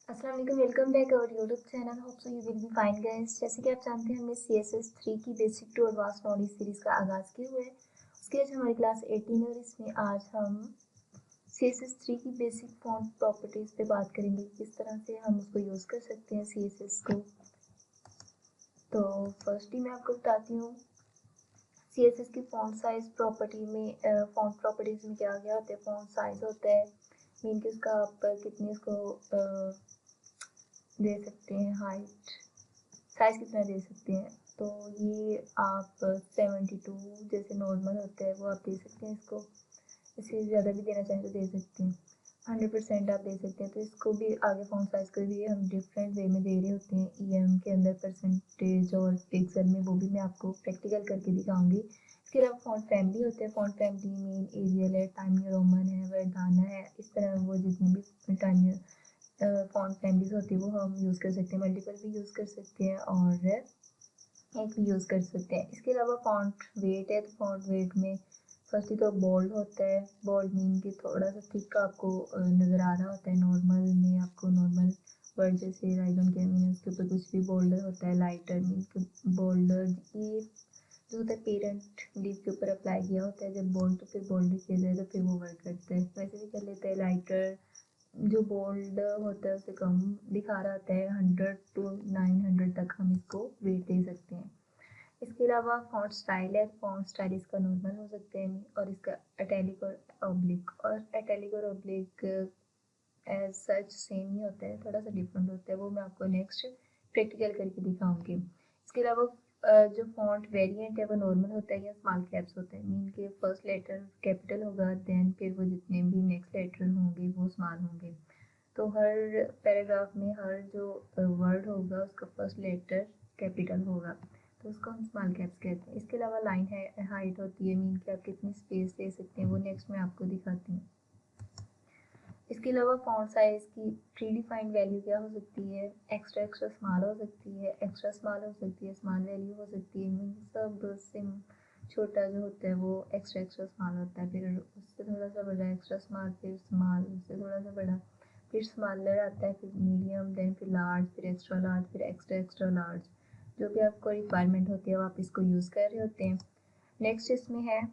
अस्सलाम वालेकुम, welcome back our YouTube channel. Hope so you will be fine guys. जैसे कि आप जानते हैं हमने CSS 3 की basic to advance knowledge series का आगाज़ किया हुआ है। उसके आज हमारी क्लास 18 और इसमें आज हम CSS 3 की बेसिक फॉन्ट प्रॉपर्टीज़ पे बात करेंगे, किस तरह से हम उसको यूज़ कर सकते हैं CSS को। तो फर्स्टली मैं आपको बताती हूँ CSS की फॉन्ट साइज़ प्रॉपर्टी में फॉन्ट प्रॉपर्टीज़ में क्या क्या होता है। फॉन्ट साइज़ होता है, मीन कि उसका आप कितनी उसको दे सकते हैं, हाइट साइज़ कितना दे सकते हैं। तो ये आप 72 जैसे नॉर्मल होता है वो आप दे सकते हैं इसको। इससे ज़्यादा भी देना चाहें तो दे सकते हैं। 100% आप दे सकते हैं। तो इसको भी आगे फॉन्ट साइज़ को भी हम डिफरेंट वे में दे रहे होते हैं, EM के अंदर परसेंटेज और पिक्सल में, वो भी मैं आपको प्रैक्टिकल करके दिखाऊंगी। इसके अलावा फॉन्ट फैमिली होते हैं। फॉन्ट फैमिली में एरियल है, टाइम न्यू रोमन है, वर्डाना है, इस तरह वो जितनी भी टाइम न्यू फॉन्ट फैमिलीज होती है वो हम यूज़ कर सकते हैं। मल्टीपल भी यूज़ कर सकते हैं और एक भी यूज़ कर सकते हैं। इसके अलावा फॉन्ट वेट है, तो फॉन्ट वेट में फर्स्टली तो बोल्ड होता है। बोल्ड मीन कि थोड़ा सा थिक आपको नज़र आ रहा होता है। नॉर्मल में आपको नॉर्मल वर्ड जैसे राइट ऑन के मीन उसके ऊपर कुछ भी बोल्डर होता है। लाइटर मीन कि बोल्डर ये जो होता है पेरेंट लीव के ऊपर अप्लाई किया होता है। जब बोल्ड तो फिर बोल्ड किया जाए तो फिर वो वर्क करता है। वैसे भी कर लेते हैं। लाइटर जो बोल्ड होता है उसे कम दिखा रहा होता है, 100 to 900 तक हम इसको वेट दे सकते हैं। इसके अलावा फॉन्ट स्टाइल है। फॉन्ट स्टाइल इसका नॉर्मल हो सकते हैं और इसका इटैलिक और ऑब्लिक, और इटैलिक और ऑब्लिक एज सच सेम ही होता है, थोड़ा सा डिफरेंट होता है, वो मैं आपको नेक्स्ट प्रैक्टिकल करके दिखाऊंगी। इसके अलावा जो फॉन्ट वेरिएंट है वो नॉर्मल होता है या स्मॉल कैप्स होता है, मीन के फर्स्ट लेटर कैपिटल होगा, देन फिर वो जितने भी नेक्स्ट लेटर होंगे वो स्मॉल होंगे। तो हर पैराग्राफ में हर जो वर्ड होगा उसका फर्स्ट लेटर कैपिटल होगा, तो उसको हम स्मॉल कैप्स कहते हैं। इसके अलावा लाइन है हाइट होती है, मीन कि आप कितनी स्पेस दे सकते हैं, वो नेक्स्ट मैं आपको दिखाती हूँ। इसके अलावा फॉन्ट साइज़ की प्री डिफाइंड वैल्यू क्या हो सकती है। एक्स्ट्रा एक्स्ट्रा स्मॉल हो सकती है, एक्स्ट्रा स्मॉल हो सकती है, स्मॉल वैल्यू हो सकती है, मीन सब सिम छोटा जो होता है वो एक्स्ट्रा एक्स्ट्रा स्मॉल होता है, फिर उससे थोड़ा सा बड़ा एक्स्ट्रा स्मॉल, फिर स्मॉल, उससे थोड़ा सा बड़ा, फिर स्मॉलर आता है, फिर मीडियम, देन फिर लार्ज, फिर एक्स्ट्रा लार्ज, फिर एक्स्ट्रा एक्स्ट्रा लार्ज। जो भी आपको रिक्वायरमेंट होती है वो आप इसको यूज़ कर रहे होते हैं। नेक्स्ट इसमें है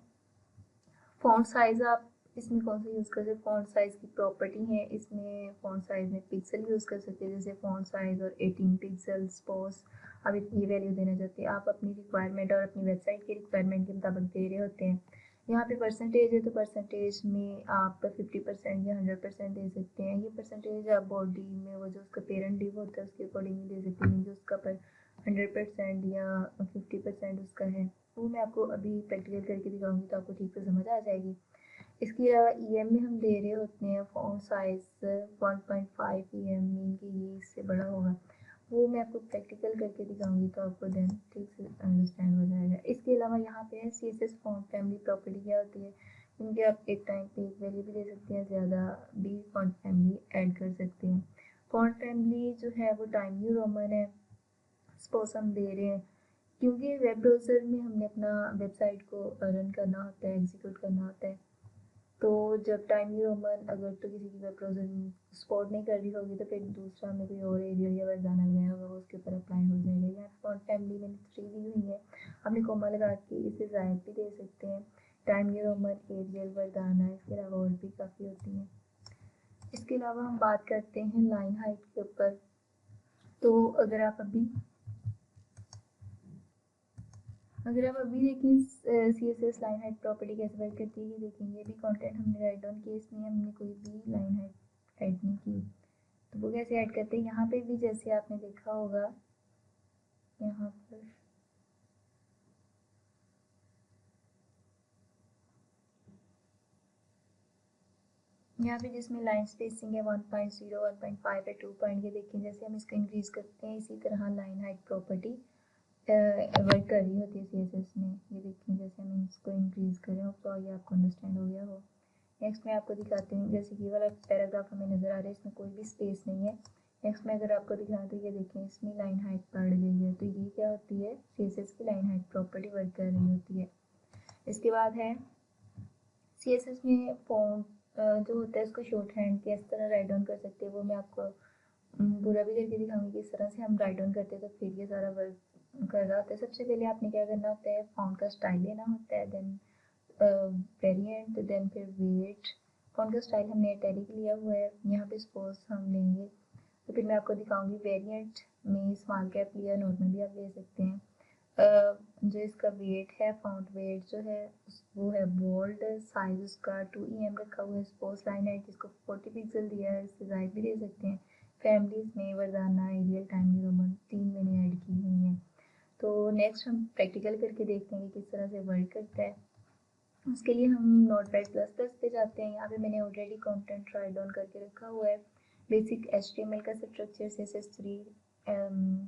फॉन्ट साइज़। आप इसमें कौन सा यूज़ कर सकते हैं, फॉन्ट साइज़ की प्रॉपर्टी है इसमें। फॉन्ट साइज़ में पिक्सल यूज़ कर सकते हैं, जैसे फॉन्ट साइज़ और 18 पिक्सल सपोज आप इतनी वैल्यू देना चाहते हैं। आप अपनी रिक्वायरमेंट और अपनी वेबसाइट की रिक्वायरमेंट के मुताबिक दे रहे होते हैं। यहाँ पे परसेंटेज है तो परसेंटेज में आप 50% या 100% दे सकते हैं। ये परसेंटेज आप बॉडी में वो जो उसका पेरेंट लीव होता है उसके अकॉर्डिंग दे सकते हैं, जो उसका पर 100% या 50% उसका है, वो मैं आपको अभी प्रैक्टिकल करके दिखाऊंगी तो आपको ठीक से समझ आ जाएगी। इसके अलावा EM में हम दे रहे होते हैं फॉन्ट साइज 1.5 EM, मीन कि ये इससे बड़ा होगा, वो मैं आपको प्रैक्टिकल करके दिखाऊंगी तो आपको देन ठीक से अंडरस्टैंड हो जाएगा। इसके अलावा यहाँ पे है CSS फॉन्ट फैमिली प्रॉपर्टी क्या होती है, क्योंकि आप एक टाइम पे एक वैल्यू भी दे सकते हैं, ज़्यादा भी फॉन्ट फैमिली ऐड कर सकते हैं। फॉन्ट फैमिली जो है वो टाइम न्यू रोमन है, सपोज हम दे रहे हैं, क्योंकि वेब ब्राउज़र में हमने अपना वेबसाइट को रन करना होता है, एग्जीक्यूट करना होता है। तो जब टाइम न्यू रोमन अगर तो किसी की वेब ब्राउज़र सपोर्ट नहीं कर रही होगी तो फिर दूसरा हमें कोई और एरिया या वर्डाना लगाया होगा वो उसके ऊपर अप्लाई हो जाएगा। यहाँ फॉन्ट फैमिली मैंने 3 दी हुई है, हमने कोमा लगा के इसे ज़ायद भी दे सकते हैं। टाइम न्यू रोमन, एरियल, वर्डाना, इसके अलावा और भी काफ़ी होती हैं। इसके अलावा हम बात करते हैं लाइन हाइट के ऊपर। तो अगर आप अभी देखें CSS लाइन हाइट प्रॉपर्टी कैसे वर्क करती है, ये देखेंगे। ये भी कंटेंट हमने राइट डाउन किया, इसमें हमने कोई भी लाइन हाइट ऐड नहीं की। तो वो कैसे ऐड करते हैं, यहाँ पे भी जैसे आपने देखा होगा, यहाँ पर यहाँ पे जिसमें लाइन स्पेसिंग है 1.0, 1.5 है, 2 पॉइंट, ये देखें जैसे हम इसको इंक्रीज करते हैं इसी तरह लाइन हाइट प्रॉपर्टी वर्क कर रही होती है CSS में। ये देखें जैसे हम इसको इंक्रीज करें, तो ये आपको अंडरस्टैंड हो गया हो। नेक्स्ट मैं आपको दिखाती हूँ, जैसे कि ये वाला पैराग्राफ हमें नज़र आ रहा है, इसमें कोई भी स्पेस नहीं है। नेक्स्ट मैं अगर आपको दिखाऊँ तो ये देखें इसमें लाइन हाइट बढ़ गई है, तो ये क्या होती है, CSS की लाइन हाइट प्रॉपर्टी वर्क कर रही होती है। इसके बाद है CSS में फॉन्ट जो होता है उसको शॉर्ट हैंड किस तरह राइट डाउन कर सकते हैं, वो मैं आपको पूरा भी करके दिखाऊंगी किस तरह से हम राइट डाउन करते हैं तो फिर ये सारा वर्क कर रहा होता है। सबसे पहले आपने क्या करना होता है, फ़ॉन्ट का स्टाइल लेना होता है, देन वेरिएंट, देन फिर वेट। फ़ॉन्ट का स्टाइल हमने इटैलिक लिया हुआ है, यहाँ पे सपोज हम लेंगे तो फिर मैं आपको दिखाऊंगी। वेरिएंट में स्मॉल कैप लिया, नॉर्मल भी आप ले सकते हैं। जो इसका वेट है, फ़ॉन्ट वेट जो है वो है बोल्ड, साइज उसका 2 EM रखा हुआ है। सपोज लाइन हाइट इसको 40 पिक्सल दिया है, इससे ज़ायद भी दे सकते हैं। फैमिलीज़ में Verdana, Arial, time new roman 3 मैंने ऐड की हुई हैं। तो नेक्स्ट हम प्रैक्टिकल करके देखते हैं कि किस तरह से वर्क करता है। उसके लिए हम नोटपैड प्लस प्लस पे जाते हैं। यहाँ पे मैंने ऑलरेडी कंटेंट राइट डाउन करके रखा हुआ है। बेसिक HTML का स्ट्रक्चर CSS3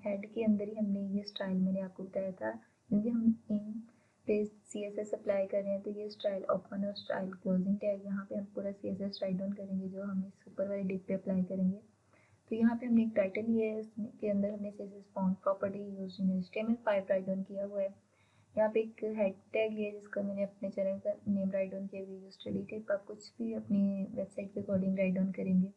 हेड के अंदर ही हमने ये स्टाइल मैंने आपको बताया था, क्योंकि हम इन पे CSS अप्लाई कर रहे हैं तो ये स्टाइल ओपन और स्टाइल क्लोजिंग टैग यहाँ पे हम पूरा CSS राइट डाउन करेंगे जो हम इस ऊपर वाले डिप पे अप्लाई करेंगे। तो यहाँ पे हमने एक टाइटल लिया है, उसके अंदर हमने CSS font property use in HTML5 write down किया हुआ है। यहाँ पे एक हैड टैग लिया है जिसका मैंने अपने चैनल का नेम राइट डाउन किया, वीडियो स्टडी टिप। आप कुछ भी अपनी वेबसाइट के अकॉर्डिंग राइट डाउन करेंगे।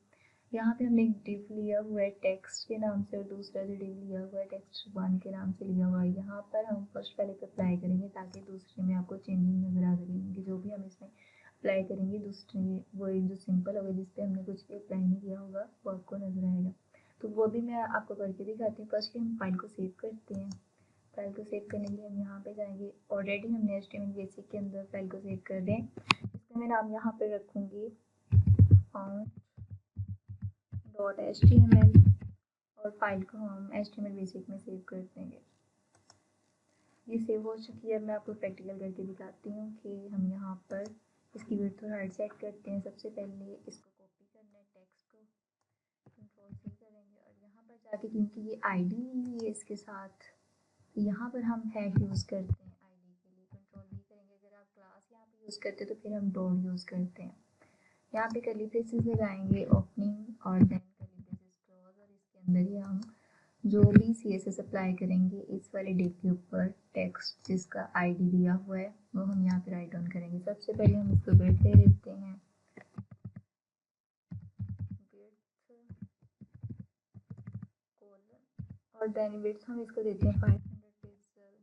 यहाँ पे हमने एक डिव लिया हुआ है टेक्स्ट के नाम से और दूसरा जो डिव लिया हुआ है टेक्स्ट 1 के नाम से लिया हुआ है। यहाँ पर हम फर्स्ट वाले पे अप्लाई करेंगे ताकि दूसरे में आपको चेंजिंग नज़र आ सकेंगे। जो भी हम इसमें अप्लाई करेंगे दूसरे वो एक जो सिंपल होगा जिस पे हमने कुछ भी अप्लाई नहीं किया होगा वो आपको नज़र आएगा। तो वो भी मैं आपको करके दिखाती हूँ। फर्स्टली हम फाइल को सेव करते हैं। फाइल को सेव करने के लिए हम यहाँ पे जाएंगे। ऑलरेडी हमने HTML बेसिक के अंदर फाइल को सेव कर दें। इसका मैं नाम यहाँ पे रखूँगी font.html और फाइल को हम HTML बेसिक में सेव कर देंगे। ये सेव हो चुकी है। मैं आपको प्रैक्टिकल करके दिखाती हूँ कि हम यहाँ पर इसकी विड्थ और हाइट सेट करते हैं। सबसे पहले इसको कॉपी करना है, टेक्स्ट को Ctrl+C करेंगे और यहाँ पर जाके क्योंकि ये ID है इसके साथ, यहाँ पर हम हैश यूज़ करते हैं ID के लिए। Ctrl+V करेंगे। अगर आप क्लास यहाँ पे यूज़ करते हैं तो फिर हम डॉट यूज़ करते हैं। यहाँ पे कर्ली ब्रेसेस लगाएंगे ओपनिंग और देन कर्ली ब्रेसेस क्लोज, और इसके अंदर ही हम जो भी CSS अप्लाई करेंगे इस वाले डिव के ऊपर टेक्स्ट जिसका ID दिया हुआ है वो हम यहाँ पे राइट डाउन करेंगे। सबसे पहले हम इसको विड्थ दे देते हैं, और देन विड्थ हम इसको देते हैं 500 पिक्सल।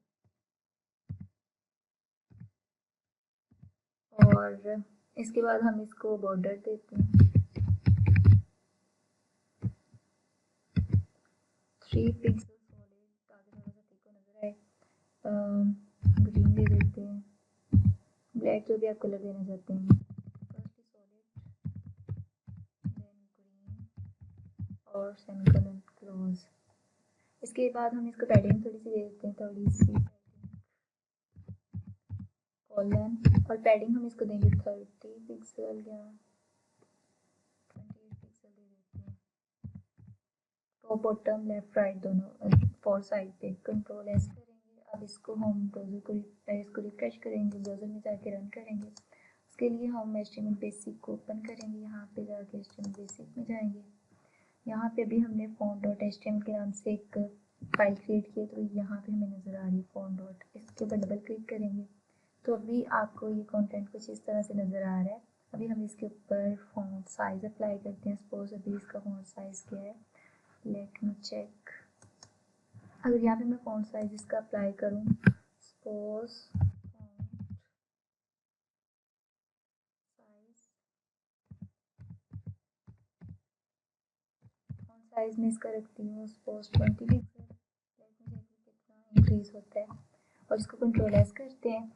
और इसके बाद हम इसको बॉर्डर देते हैं 3 पिक्सल सॉलिड ताकि थोड़ा सा थिक नज़र आए। ग्रीन दे देते हैं, ब्लैक जो भी आप कलर देना चाहते हैं। फर्स्ट सॉलिड देन ग्रीन और सेमीकोलन क्लोज। इसके बाद हम इसको पैडिंग थोड़ी सी दे देते हैं, थोड़ी सी पैडिंग कॉलन, और पैडिंग हम इसको देंगे 30 पिक्सल या 28 पिक्सल दे देते हैं। टॉप बॉटम लेफ्ट राइट दोनों 4 साइड पे Ctrl+S करेंगे। अब इसको हम ब्राउज़र को इसको रिफ्रेश करेंगे, ब्राउज़र में जाके रन करेंगे। उसके लिए हम HTML बेसिक को ओपन करेंगे। यहाँ पे जाके HTML बेसिक में जाएंगे। यहाँ पे भी हमने font.html के नाम से एक फाइल क्रिएट की है, तो यहाँ पे हमें नज़र आ रही है font. इसके ऊपर डबल क्लिक करेंगे तो अभी आपको ये कंटेंट कुछ इस तरह से नज़र आ रहा है। अभी हम इसके ऊपर फॉन्ट साइज़ अप्लाई करते हैं। सपोज अभी इसका फॉन्ट साइज़ क्या है, लेट मी चेक। अगर यहाँ पे मैं फॉन्ट साइज़ इसका अप्लाई करूँ, सपोज फॉन्ट साइज़ में इसका रखती हूँ suppose 20 pixel. Let me check कितना इंक्रीज़ होता है, और इसको Ctrl+S करते हैं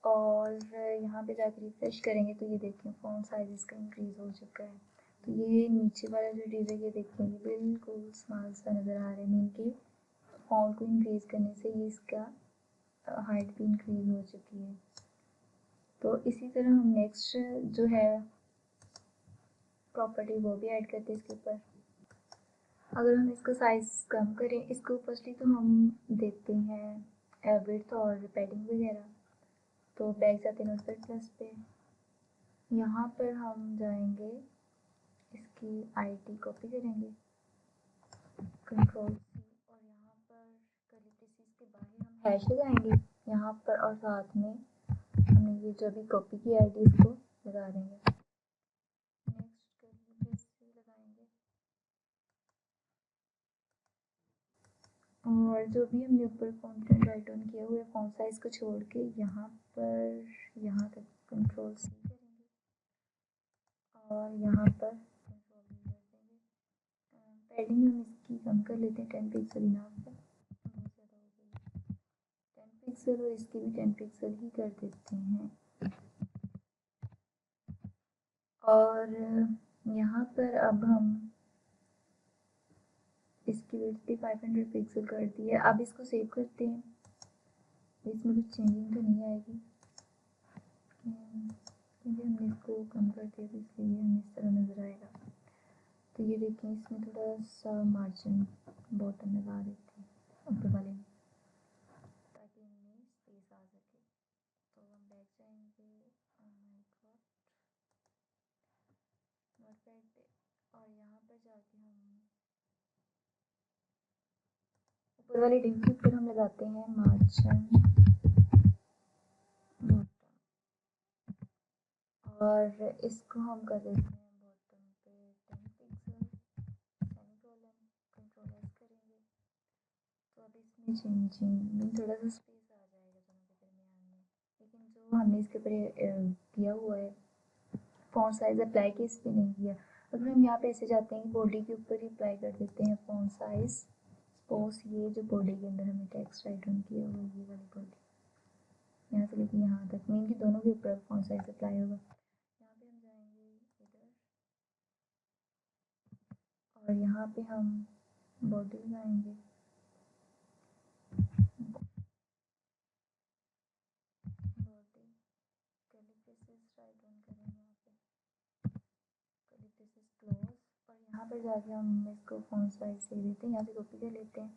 और यहाँ पे जाकर रिफ्रेश करेंगे तो ये देखें फॉन्ट साइज इसका इंक्रीज़ हो चुका है। तो ये नीचे वाला जो डिव है ये देखें ये बिल्कुल स्मॉल सा नज़र आ रहा है, मीन कि फॉन्ट को इंक्रीज़ करने से ये इसका हाइट भी इंक्रीज़ हो चुकी है। तो इसी तरह हम नेक्स्ट जो है प्रॉपर्टी वो भी ऐड करते हैं इसके ऊपर। अगर हम इसका साइज़ कम करें, इसको फर्स्टली तो हम देते हैं विड्थ और पैडिंग वगैरह। तो बैक जाते हैं नोटपैड प्लस पे, यहाँ पर हम जाएंगे इसकी ID कॉपी करेंगे Ctrl+C, और यहाँ पर कर्ली ब्रेसेस के बाहर हम हैश लगाएंगे यहाँ पर, और साथ में हमने ये जो भी कॉपी की ID इसको लगा देंगे। नेक्स्ट कर्ली ब्रेसेस लगाएंगे और जो भी हमने ऊपर फॉन्ट राइट ऑन किया हुआ है फॉन्ट साइज को छोड़ के यहाँ पर यहाँ तक कंट्रोल सी करेंगे और यहाँ पर कंट्रोल वी कर देंगे। पैडिंग हम इसकी कम कर लेते हैं 10 पिक्सल यहाँ पर बहुत ज़्यादा हो गई 10 पिक्सल और इसकी भी 10 पिक्सल ही कर देते हैं। और यहाँ पर अब हम इसकी विड्थ भी 500 पिक्सल कर दी है। अब इसको सेव करते हैं, इसमें कुछ चेंजिंग तो नहीं आएगी क्योंकि हमने इसको कम कर दिया तो इसलिए हमें इस तरह नज़र आएगा। तो ये देखें इसमें थोड़ा सा मार्जिन बॉटम में लगा देते हैं ऊपर वाले में ताकि इनमें स्पेस आ सके। तो हम बैक जाएंगे और यहाँ पर जाके हम ऊपर वाले डिव के ऊपर हम लगाते हैं मार्जिन बॉटम और इसको हम कर देते हैं बॉटम पे 10 पिक्सल सेमीकोलन कंट्रोल एस करेंगे। तो अब इसमें चेंजिंग थोड़ा सा स्पेस आ जाएगा दोनों के दरमियान में, लेकिन जो हमने इसके ऊपर किया हुआ है फॉन्ट साइज अप्लाई की इस पर नहीं किया। अगर हम यहाँ पे ऐसे जाते हैं बॉडी के ऊपर ही अप्लाई कर देते हैं फॉन्ट साइज सपोज ये जो बॉडी के अंदर हमने टेक्स्ट राइट ऑन किया हुआ ये वाली बॉडी यहाँ से लेके यहाँ तक मीन की दोनों के ऊपर फॉन्ट साइज अप्लाई होगा। यहाँ पे हम जाएंगे इधर और यहाँ पे हम बॉडी लगाएंगे body curly braces right on करेंगे यहाँ पे कर्ली ब्रेसेस क्लोज और यहाँ पर जाके हम इसको फॉन्ट साइज दे देते हैं, यहाँ से कॉपी कर लेते हैं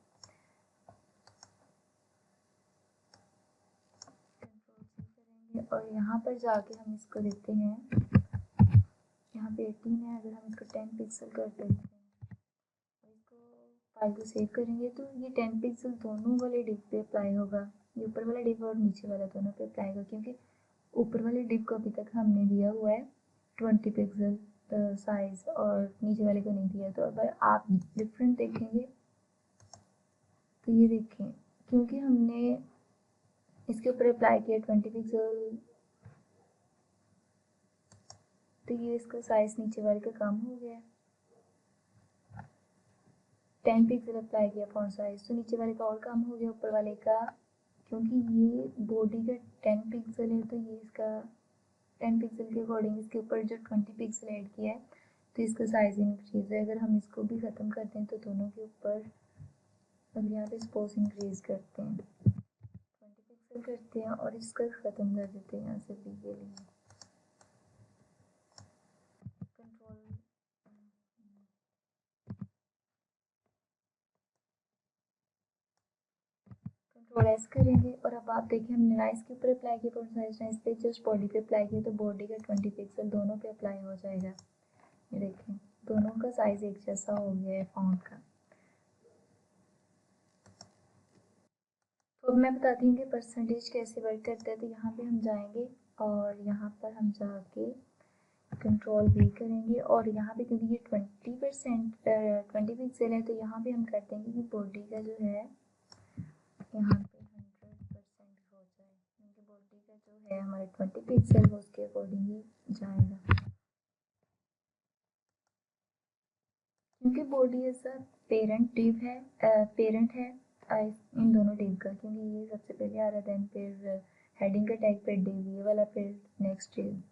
कंट्रोल सी करेंगे और यहाँ पर जाके हम इसको देते हैं यहाँ पे 18 है, अगर हम इसको 10 पिक्सल कर देते हैं और इसको फाइल को सेव करेंगे तो ये 10 पिक्सल दोनों वाले डिव पे अप्लाई होगा। ये ऊपर वाला डिव और नीचे वाला दोनों पे अप्लाई होगा क्योंकि ऊपर वाले डिव को अभी तक हमने दिया हुआ है 20 पिक्सल साइज और नीचे वाले को नहीं दिया। तो अगर आप डिफरेंट देखेंगे तो ये देखें क्योंकि हमने इसके ऊपर अप्लाई किया 20 पिक्सल तो ये इसका साइज नीचे वाले का कम हो गया। 10 पिक्सल अप्लाई किया फॉन्ट साइज तो नीचे वाले का और कम हो गया ऊपर वाले का, क्योंकि ये बॉडी का 10 पिक्सल है तो ये इसका 10 पिक्सल के अकॉर्डिंग इसके ऊपर जो 20 पिक्सल ऐड किया है तो इसका साइज इंक्रीज है। अगर हम इसको भी ख़त्म करते हैं तो दोनों के ऊपर अब यहाँ पे स्पेस इंक्रीज करते हैं 20 पिक्सल करते हैं और इसका ख़त्म कर देते हैं यहाँ से बी के लिए कंट्रोल एस करेंगे और अब आप देखिए हमने ना इसके ऊपर अप्लाई किया फॉन्ट साइज ना इस पर जस्ट बॉडी पे अप्लाई किया तो बॉडी का 20 पिक्सल दोनों पे अप्लाई हो जाएगा। ये देखें दोनों का साइज एक जैसा हो गया है फॉन्ट का। तो अब मैं बताती हूँ कि परसेंटेज कैसे वर्क करता है। तो यहाँ पे हम जाएंगे और यहाँ पर हम जाके कंट्रोल वी करेंगे और यहाँ पे क्योंकि ये 20 पिक्सल है तो यहाँ पे हम कर देंगे कि बॉडी का जो है यहाँ पे 100% हो जाए क्योंकि बॉडी का जो है हमारे 20 पिक्सल वो उसके अकॉर्डिंग ही जाएगा क्योंकि बॉडी एज अ पेरेंट है इन दोनों डिव का, क्योंकि ये सबसे पहले आ रहा है देन फिर हेडिंग का टैग फिर डिव ये वाला फिर नेक्स्ट डिव।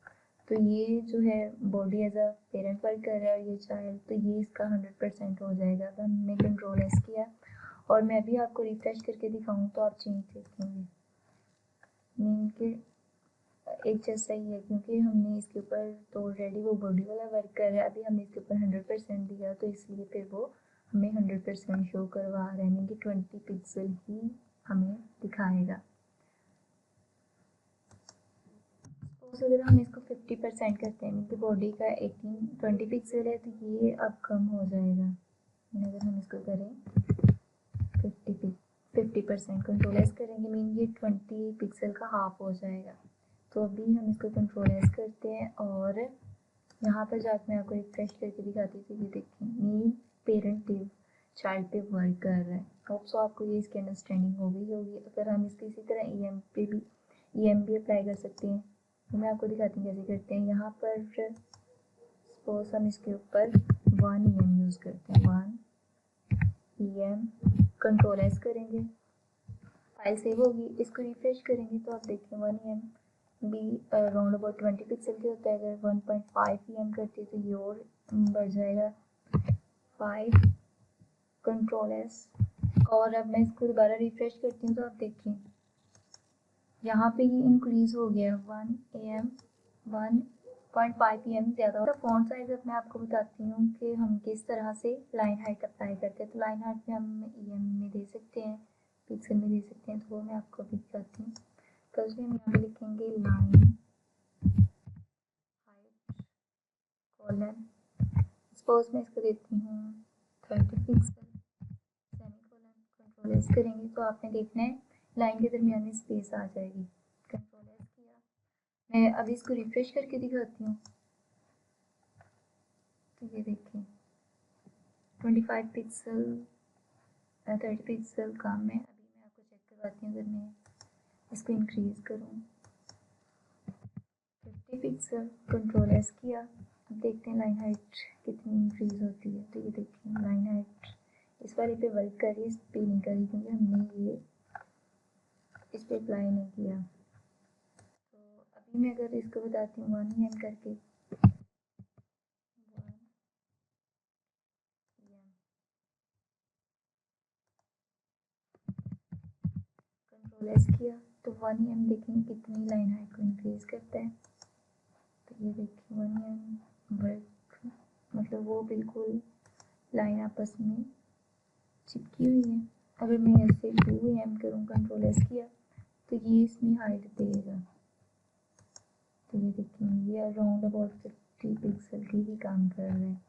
तो ये जो है body as a parent work कर रहा है और ये चाइल्ड तो ये इसका 100% हो जाएगा। तो हमने कंट्रोल एस किया और मैं भी आपको रिफ्रेश करके दिखाऊँ तो आप चेंज देखेंगे मीन के एक जैसा ही है क्योंकि हमने इसके ऊपर तो ऑलरेडी वो बॉडी वाला वर्क कर रहा है। अभी हमने इसके ऊपर 100% दिया तो इसलिए फिर वो हमें 100% शो करवा रहा है मीन कि 20 पिक्सल ही हमें दिखाएगा। सपोज अगर हम इसको 50% करते हैं मीन कि बॉडी का 20 पिक्सल है तो ये अब कम हो जाएगा। अगर हम इसको करें 50% कंट्रोल एस करेंगे मीन ये 20 पिक्सल का हाफ हो जाएगा। तो अभी हम इसको कंट्रोल एस करते हैं और यहाँ पर जाकर मैं आपको रिफ्रेश करके दिखाती थी। ये देखिए मीन पेरेंट डिव चाइल्ड पे वर्क कर रहा है। होप सो आपको ये इसकी अंडरस्टैंडिंग हो गई होगी। अगर हम इसके इसी तरह ई एम भी अप्लाई कर सकते हैं, तो मैं आपको दिखाती हूँ कैसे करते हैं। यहाँ पर सपोज हम इसके ऊपर 1 EM यूज़ करते हैं, 1 EM, कंट्रोल एस करेंगे, फाइल सेव होगी। इसको रिफ्रेश करेंगे तो आप देखिए 1 EM भी अराउंड अबाउट 20 पिक्सल के होता है। अगर 1.5 EM करते हैं तो ये और बढ़ जाएगा 5, कंट्रोल एस। और अब मैं इसको दोबारा रिफ्रेश करती हूँ तो आप देखिए यहाँ पे ये इंक्रीज़ हो गया 1 AM, 1.5 PM ज़्यादा होता है। फ़ॉन्ट साइज़ अब मैं आपको बताती हूँ कि हम किस तरह से लाइन हाइट अप्लाई करते हैं। तो लाइन हाइट में हम EM में दे सकते हैं, पिक्सल में दे सकते हैं, तो वो मैं आपको अभी दिखाती हूँ। तो उसमें हम यहाँ पे लिखेंगे लाइन हाइट कॉलन, सपोज मैं इसको देती हूँ 30 पिक्सल, सेमीकोलन, कंट्रोल एस करेंगे तो आपने देखना है लाइन के दरमियान में स्पेस आ जाएगी। कंट्रोल एस किया, मैं अभी इसको रिफ्रेश करके दिखाती हूँ। तो ये देखिए 25 पिक्सल 30 पिक्सल काम है। अभी मैं आपको चेक करवाती हूँ। अगर मैं इसको इंक्रीज़ करूँ 50 पिक्सल, कंट्रोल एस किया, अब देखते हैं लाइन हाइट कितनी इंक्रीज़ होती है। तो ये देखिए लाइन हाइट इस वाले पे वर्क कर रही है, इस पे नहीं करी क्योंकि हमने ये इस पे अप्लाई नहीं किया। तो अभी मैं अगर इसको बताती हूँ 1 EM करके, 1 EM, कंट्रोल एस किया तो 1 EM देखेंगे कितनी लाइन हाइट को इंक्रीज़ करता है। तो ये देखिए 1 EM वर्क, मतलब वो बिल्कुल लाइन आपस में चिपकी हुई है। अगर मैं ऐसे 2 EM करूँ, कंट्रोल एस किया, तो ये इसमें हाइट देगा। तो ये देखिए ये अराउंड अबाउट 50 पिक्सल की ही काम कर रहा है।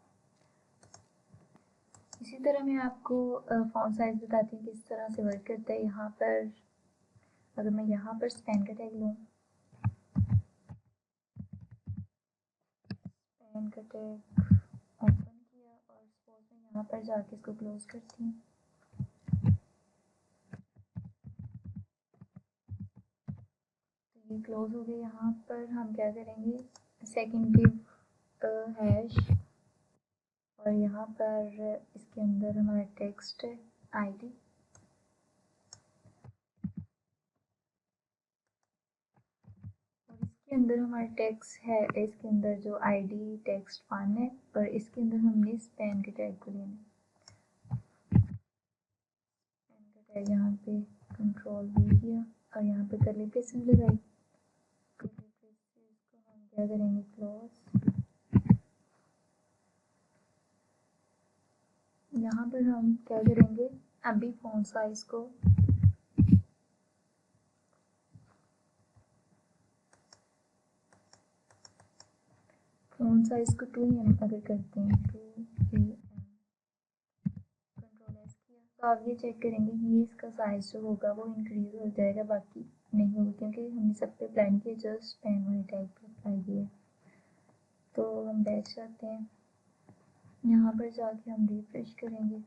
इसी तरह मैं आपको फॉन्ट साइज बताती हूँ किस तरह से वर्क करता है। यहाँ पर अगर मैं यहाँ पर स्पैन का टैग लूँ, स्पैन का टैग ओपन किया और सपोज मैं यहाँ पर जाके इसको क्लोज करती हूँ। तो ये क्लोज हो गया। यहाँ पर हम क्या करेंगे, सेकेंड डिव हैश, और यहाँ पर इसके अंदर हमारा टेक्स्ट है आईडी, और इसके अंदर हमारा टेक्स्ट है, इसके अंदर जो आईडी टेक्स्ट 1 है, और इसके अंदर हमने स्पैन के टैग को लेना है। स्पैन का टैग यहाँ पे कंट्रोल V किया और यहाँ पे करली ब्रेसेस लगाई। करली ब्रेसेस को हम क्या करेंगे, क्लोज। यहाँ पर हम क्या करेंगे, अभी फॉन्ट साइज को फॉन्ट साइज को 2 EM अगर करते हैं, 2 EM, कंट्रोल एस किया, तो आप ये चेक करेंगे कि ये इसका साइज जो होगा वो इंक्रीज हो जाएगा, बाकी नहीं होगा क्योंकि हमने सब पे अप्लाई किया, जस्ट पेन वाले टाइप पे अप्लाई किया। तो हम बैठ जाते हैं, यहाँ पर जाके हम रिफ्रेश करेंगे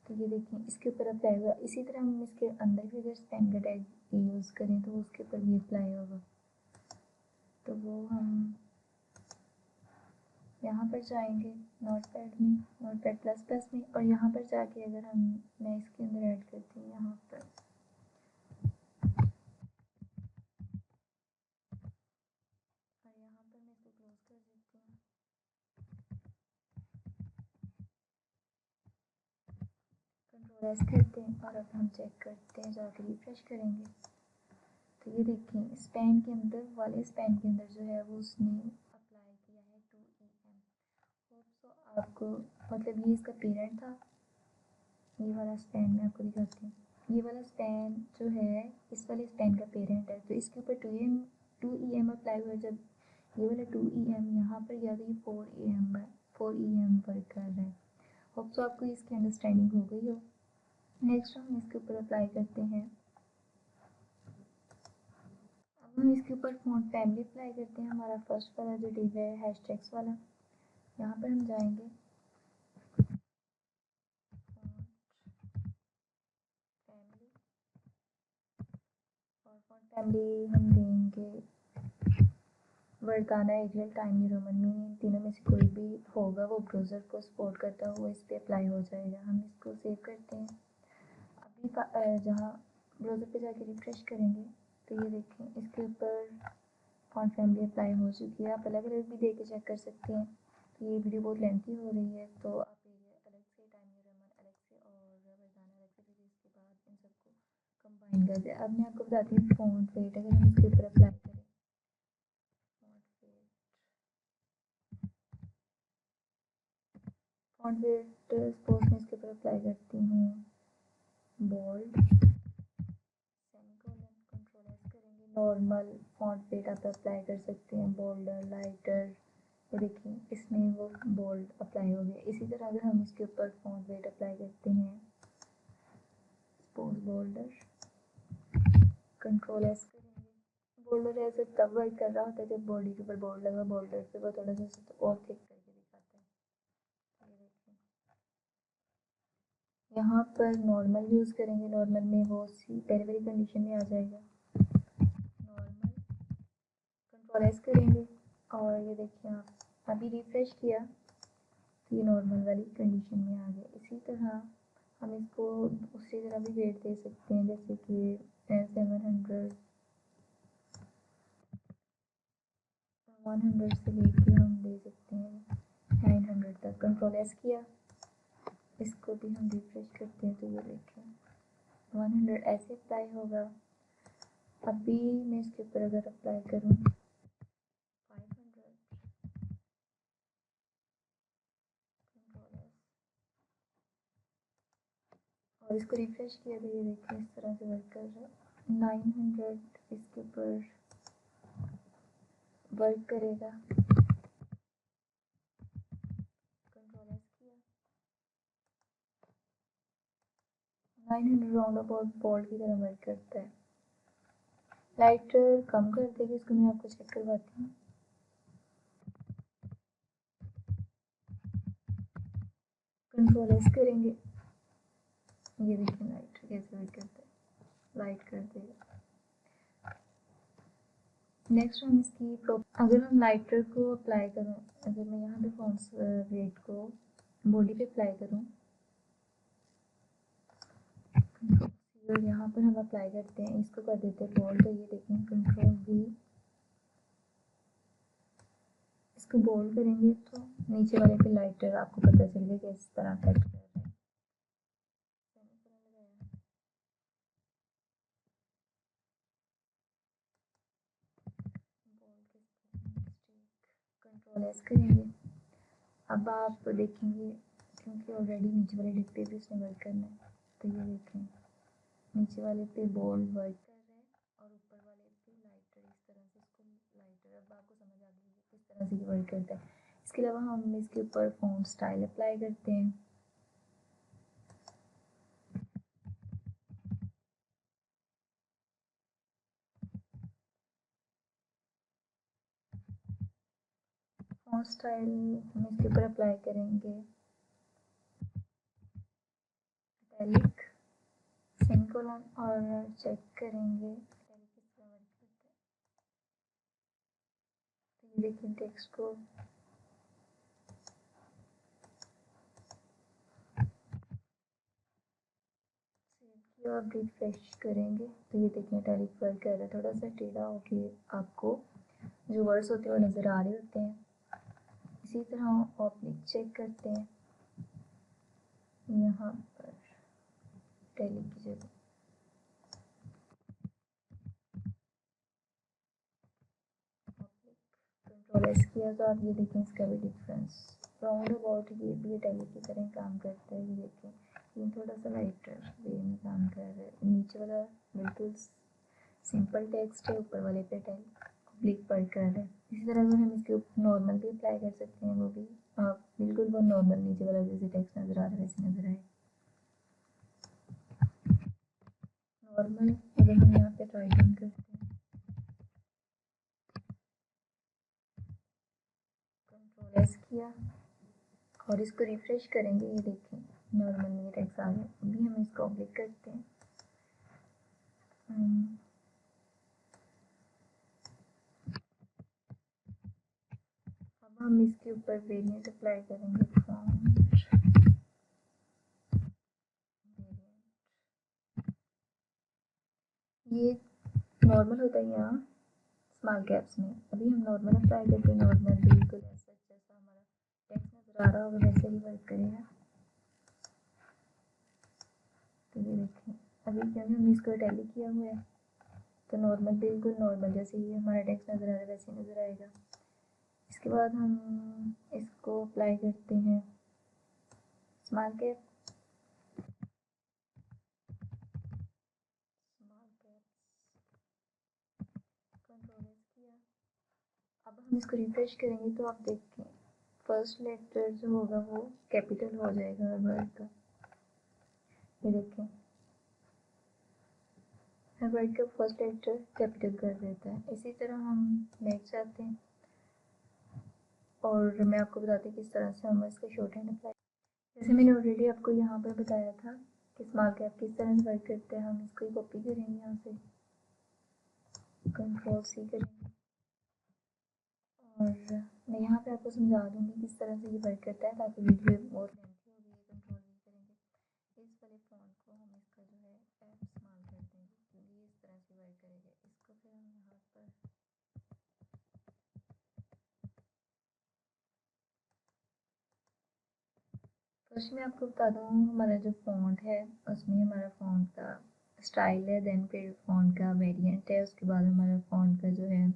तो ये देखिए इसके ऊपर अप्लाई हुआ। इसी तरह हम इसके अंदर भी अगर स्पेन का टैग यूज़ करें तो उसके ऊपर भी अप्लाई होगा। तो वो हम यहाँ पर जाएंगे नोटपैड में, नोटपैड प्लस प्लस में, और यहाँ पर जाके अगर मैं इसके अंदर ऐड करती हूँ यहाँ पर, और यहाँ पर मैं इसको क्लोज कर देती हूँ। कंट्रोल एस करते हैं और अब हम चेक करते हैं, जाके रिफ्रेश करेंगे तो ये देखिए स्पेन के अंदर वाले स्पेन के अंदर जो है वो उसने अप्लाई किया है 2 EM। होप सो आपको, मतलब ये इसका पेरेंट था, ये वाला स्पेन मैं आपको दिखाती हूँ। ये वाला स्पेन जो है इस वाले स्पेन का पेरेंट है, तो इसके ऊपर 2 EM अप्लाई हुआ। जब ये वाला 2 EM यहाँ पर गया तो ये 4 EM वर्क कर रहा है। होप सो आपको इसकी अंडरस्टैंडिंग हो गई हो। नेक्स्ट हम इसके ऊपर अप्लाई करते हैं। अब हम इसके ऊपर फॉन्ट फैमिली अप्लाई करते हैं। हमारा फर्स्ट वाला जो डिव है हैशटैग्स वाला, यहाँ पर हम जाएंगे फैमिली हम देंगे वर्काना, एरियल, टाइम न्यू रोमन में। इन तीनों में से कोई भी होगा वो ब्राउज़र को सपोर्ट करता हुआ इस पर अप्लाई हो जाएगा। हम इसको सेव करते हैं। अभी जहाँ ब्राउज़र पे जाके रिफ्रेश करेंगे तो ये देखें इसके ऊपर फॉन्ट फैमिली अप्लाई हो चुकी है। आप अलग अलग भी दे के चेक कर सकते हैं। तो ये वीडियो बहुत लेंथी हो रही है, तो आप ये अलग से टाइम न्यू रोमन अलग से और वर्काना अलग से, फिर इसके बाद इन सबको कंबाइन कर दिया। अब मैं आपको बताती हूँ फॉन्ट वेट। अगर हम इसके ऊपर अप्लाई करें फॉन्ट वेट सपोज मैं इसके ऊपर अप्लाई करती हूँ बोल्ड, सेमीकोलन, कंट्रोल एस करेंगे। नॉर्मल फॉन्ट वेट आप अप्लाई कर सकते हैं, बोल्डर, लाइटर। ये देखिए इसमें वो बोल्ड अप्लाई हो गया। इसी तरह अगर हम इसके ऊपर फॉन्ट वेट अप्लाई करते हैं सपोज बोल्डर, कंट्रोल एस करेंगे। बोल्डर ऐसे तब वर्क कर रहा होता है जब बॉडी के ऊपर बोल्ड लगा, बोल्डर पे वो थोड़ा सा और थिक करके दिखाता है। ये देखिए यहाँ पर नॉर्मल यूज़ करेंगे, नॉर्मल में वो सी पहले वाली कंडीशन में आ जाएगा। नॉर्मल, कंट्रोल एस करेंगे और ये देखिए आप अभी रिफ्रेश किया तो ये नॉर्मल वाली कंडीशन में आ गया। इसी तरह हम इसको उसी तरह भी वेट दे सकते हैं, जैसे कि 700 100 से लेके हम दे सकते हैं 900 तक। कंट्रोल एस किया, इसको भी हम रिफ्रेश करते हैं तो ये देखिए 100 ऐसे अप्लाई होगा। अभी मैं इसके ऊपर अगर अप्लाई करूँ 500, कंट्रोल एस और इसको रिफ्रेश किया तो ये देखिए इस तरह से वर्क कर रहा है। 900 इसके ऊपर वर्क करेगा। कंट्रोल एस किया, 900 राउंड अबाउट बॉल की तरह वर्क करता है। लाइटर कम कर देगी, इसको मैं आपको चेक करवाती हूँ। कंट्रोल एस करेंगे, ये देखिए लाइटर कैसे वर्क करता है, लाइट कर देगा। नेक्स्ट हम इसकी अगर हम लाइटर को अप्लाई करूँ, अगर मैं यहाँ पे फॉन्ट्स वेट को बॉडी पे अप्लाई करूँ और यहाँ पर हम अप्लाई करते हैं, इसको कर देते हैं बोल्ड। तो ये देखें कंट्रोल V, इसको बोल्ड करेंगे तो नीचे वाले पे लाइटर आपको पता चलेगा कि इस तरह कट कर रहा है। कंट्रोल एस करेंगे। अब आप देखेंगे क्योंकि ऑलरेडी नीचे वाले डिब्बे पे उसने वर्क करना है, तो ये देखें नीचे वाले पे बोल्ड वर्क कर रहा है और ऊपर वाले पे लाइटर। इस तरह से इसको लाइटर, अब आपको समझ आ गई किस तरह से ये वर्क करता है। इसके अलावा हम इसके ऊपर फॉन्ट स्टाइल अप्लाई करते हैं। फॉन्ट स्टाइल हम इसके ऊपर अप्लाई करेंगे इटैलिक, सेमीकोलन और चेक करेंगे इटैलिक किस तरह वर्क करता है। तो ये देखिए टेक्स्ट को सेव आप रिफ्रेश करेंगे तो ये देखिए इटैलिक वर्क कर रहा है। थोड़ा सा टेढ़ा होके आपको जो वर्ड्स होते हैं वो नज़र आ रहे होते हैं। इसी तरह ऑब्लिक चेक करते हैं, यहाँ पर टैली की जगह कंट्रोल एस किया तो आप ये देखें इसका भी डिफरेंस राउंड अबाउट ये भी टैली की तरह काम करता है। ये देखें ये थोड़ा सा लाइटर वे में काम कर रहा है। नीचे वाला बिल्कुल सिंपल टेक्स्ट है, ऊपर वाले पे टैली ऑब्लिक वर्क कर रहा है। इसी तरह अगर हम इसके ऊपर नॉर्मल भी अप्लाई कर सकते हैं, वो भी बिल्कुल वो नॉर्मल नीचे वाला जैसे टेक्स्ट नज़र आ रहा है वैसे नज़र आए। नॉर्मल अगर हम यहाँ पे राइटिंग करते हैं कंट्रोल एस किया और इसको रिफ्रेश करेंगे, ये देखें नॉर्मल में टेक्स्ट आ गया। अभी हम इसको ऑब्लिक करते हैं। हम इसके ऊपर वेरिएंट अप्लाई करेंगे, फॉन्ट ये नॉर्मल होता है यहाँ स्मॉल कैप्स में। अभी हम नॉर्मल अप्लाई करते हैं, नॉर्मल बिल्कुल ऐसा जैसा हमारा टेक्स्ट नज़र आ रहा होगा वैसे ही वर्क करेगा। तो ये देखें, अभी क्योंकि हमने इसको इटैलिक किया हुआ है तो नॉर्मल बिल्कुल नॉर्मल जैसे ही हमारा टेक्स्ट नज़र आ रहा है वैसे ही नज़र आएगा। इसके बाद हम इसको अप्लाई करते हैं स्मॉल कैप, कंट्रोल एस किया। अब हम इसको रिफ्रेश करेंगे तो आप देखें फर्स्ट लेटर जो होगा वो कैपिटल हो जाएगा हर वर्ड का। ये देखें हर वर्ड का फर्स्ट लेटर कैपिटल कर देता है। इसी तरह हम नेक्स्ट जाते हैं और मैं आपको बताती हूँ किस तरह से हम इसका शॉर्ट हैंड अप्लाई। जैसे मैंने ऑलरेडी आपको यहाँ पर बताया था कि स्मॉल कैप किस तरह से वर्क करते हैं। हम इसको कॉपी करेंगे, यहाँ से कंट्रोल सी करेंगे और मैं यहाँ पे आपको समझा दूँगी किस तरह से ये वर्क करता है ताकि वीडियो बहुत लेंथी होगी। कंट्रोल वी करेंगे, इस वाले फ़ॉन्ट को हम इसका जो है स्मॉल कर देंगे क्योंकि ये इस तरह से वर्क करेगा। इसको फिर हम यहाँ पर फर्स्ट मैं आपको बता दूँ हमारा जो फ़ॉन्ट है उसमें हमारा फ़ॉन्ट का स्टाइल है, देन फिर फ़ॉन्ट का वेरिएंट है, उसके बाद हमारा फ़ॉन्ट का जो है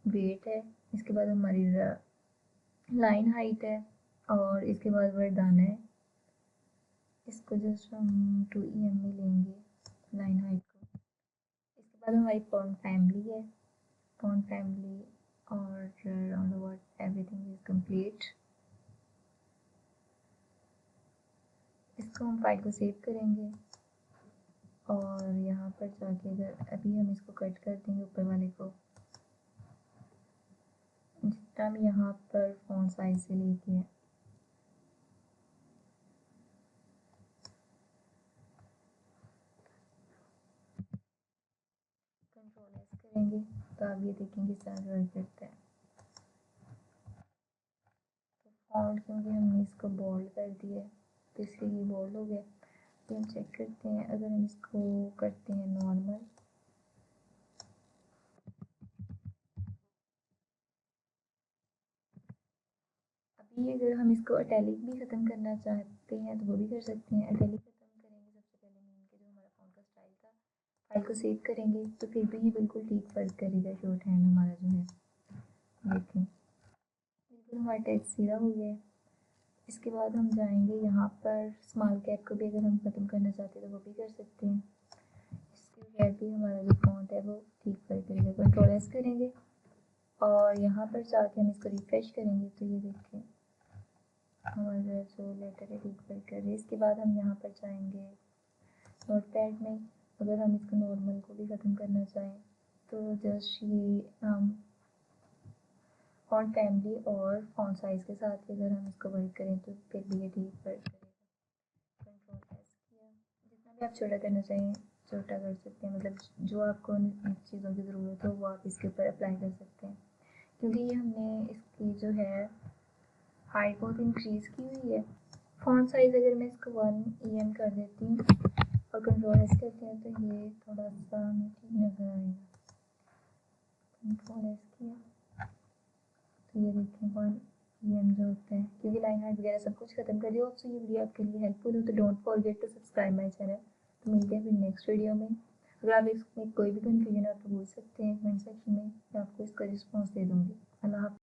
वेट है, इसके बाद हमारी लाइन हाइट है और इसके बाद वर्डाना है। इसको जस्ट हम 2 में लेंगे लाइन हाइट को। इसके बाद हमारी फॉन्ट फैमिली है, फॉन्ट फैमिली और round about everything is complete. इसको हम फाइल को सेव करेंगे और यहाँ पर जाके अगर अभी हम इसको कट कर देंगे ऊपर वाले को, जितना हम यहाँ पर फॉन्ट साइज से लेके कंट्रोल एस करेंगे तो आप ये देखेंगे किस तरह से वर्क करता है। तो फॉन्ट क्योंकि हमने इसको बोल्ड कर दिया है तो इसलिए ये बोल्ड हो गया। तो हम चेक करते हैं अगर हम इसको करते हैं नॉर्मल, अभी अगर हम इसको अटैलिक भी ख़त्म करना चाहते हैं तो वो भी कर सकते हैं। अटैलिक ख़त्म करेंगे सबसे पहले मीन के जो हमारा फ़ॉन्ट का स्टाइल था, फाइल को सेव करेंगे तो फिर भी ये बिल्कुल ठीक वर्क करेगा। शॉर्ट हैंड हमारा जो है देखें बिल्कुल हमारा टेक्स्ट सीधा हो गया है। इसके बाद हम जाएंगे यहाँ पर स्मॉल कैप को भी अगर हम ख़त्म करना चाहते हैं तो वो भी कर सकते हैं। इसके बगैर भी हमारा जो फ़ॉन्ट है वो ठीक वर्क करेगा। कंट्रोल एस करेंगे और यहाँ पर जाके हम इसको रिफ्रेश करेंगे तो ये देखें हमारा जो लेटर है ठीक वर्क कर रहे हैं। इसके बाद हम यहाँ पर जाएंगे नोटपैड में, अगर हम इसको नॉर्मल को भी ख़त्म करना चाहें तो जस्ट ये हम फॉन्ट फैमिली और फॉन्ट साइज़ के साथ अगर हम इसको वर्क करें तो फिर भी ये ठीक वर्क करेगा। कंट्रोल एस किया, जितना भी आप छोटा करना चाहें छोटा कर सकते हैं, मतलब जो आपको चीज़ों की ज़रूरत हो वो आप इसके ऊपर अप्लाई कर सकते हैं। क्योंकि ये हमने इसकी जो है हाइट बहुत इंक्रीज़ की हुई है। फॉन्ट साइज़ अगर मैं इसको 1 EM कर देती हूँ और कंट्रोल एस करते हैं तो ये थोड़ा सा हमें ठीक नज़र आएगा। कंट्रोल एस किया तो ये देखें 1 EM जो होता है, क्योंकि लाइन हाइट वगैरह सब कुछ खत्म कर दिया। आपसे ये वीडियो आपके लिए हेल्पफुल हो तो don't forget to subscribe my channel. तो मिलते हैं फिर नेक्स्ट वीडियो में। अगर आप इसमें कोई भी कन्फ्यूजन है तो पूछ सकते हैं कमेंट सेक्शन में, मैं आपको इसका रिस्पॉन्स दे दूँगी। अल्लाह हाफ़िज़।